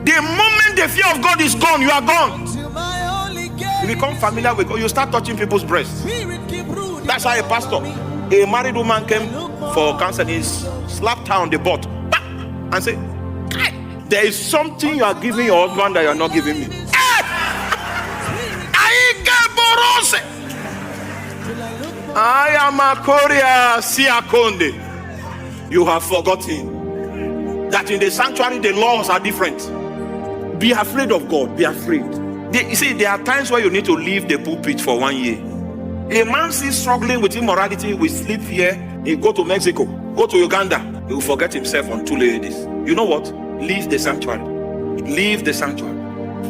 The moment the fear of God is gone, you are gone. You become familiar with God. You start touching people's breasts. That's how a pastor, a married woman came for counseling. He slapped her on the butt and said, there is something you are giving your husband that you are not giving me. I am a Korea Siakonde. You have forgotten that in the sanctuary the laws are different. Be afraid of God. Be afraid. You see, there are times where you need to leave the pulpit for 1 year. A man is struggling with immorality, will sleep here, he go to Mexico, go to Uganda, he will forget himself on 2 ladies. You know what? Leave the sanctuary. Leave the sanctuary.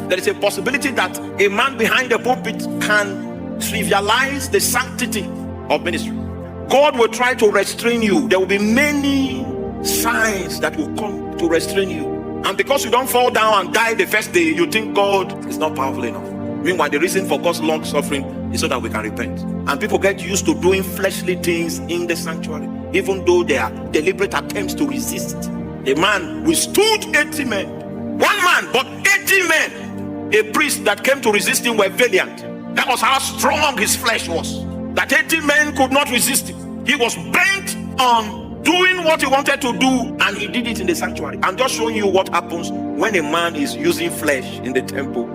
There is a possibility that a man behind the pulpit can trivialize the sanctity of ministry. God will try to restrain you. There will be many signs that will come to restrain you. And because you don't fall down and die the first day, you think God is not powerful enough. Meanwhile, the reason for God's long suffering is so that we can repent. And people get used to doing fleshly things in the sanctuary, even though they are deliberate attempts to resist. A man withstood 80 men. One man, but 80 men. A priest that came to resist him were valiant. That was how strong his flesh was. That 80 men could not resist him. He was bent on doing what he wanted to do, and he did it in the sanctuary. I'm just showing you what happens when a man is using flesh in the temple.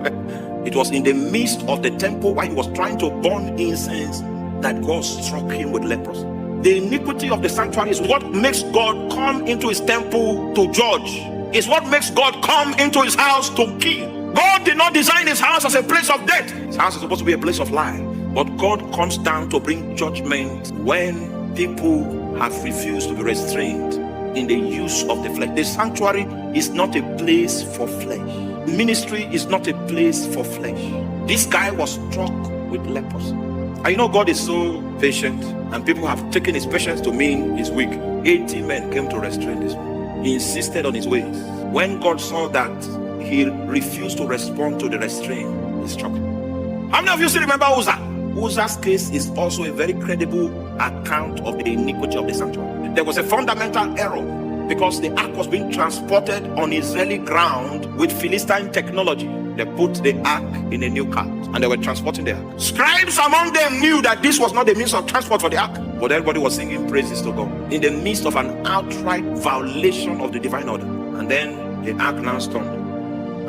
It was in the midst of the temple while he was trying to burn incense that God struck him with leprosy. The iniquity of the sanctuary is what makes God come into his temple to judge. It's what makes God come into his house to kill. God did not design his house as a place of death. His house is supposed to be a place of life. But God comes down to bring judgment when people have refused to be restrained in the use of the flesh. The sanctuary is not a place for flesh. Ministry is not a place for flesh. This guy was struck with leprosy. And you know, God is so patient, and people have taken his patience to mean he's weak. 80 men came to restrain this man. He insisted on his ways. When God saw that he refused to respond to the restraint, he struck him. How many of you still remember Uzzah? Uzzah's case is also a very credible account of the iniquity of the sanctuary. There was a fundamental error because the ark was being transported on Israeli ground with Philistine technology. They put the ark in a new cart and they were transporting the ark. Scribes among them knew that this was not the means of transport for the ark, but everybody was singing praises to God in the midst of an outright violation of the divine order. And then the ark now stormed.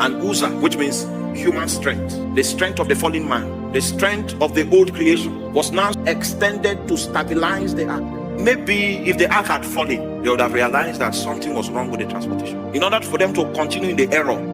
And Uzzah, which means human strength, the strength of the fallen man, the strength of the old creation, was now extended to stabilize the ark. Maybe if the ark had fallen, they would have realized that something was wrong with the transportation. In order for them to continue in the error,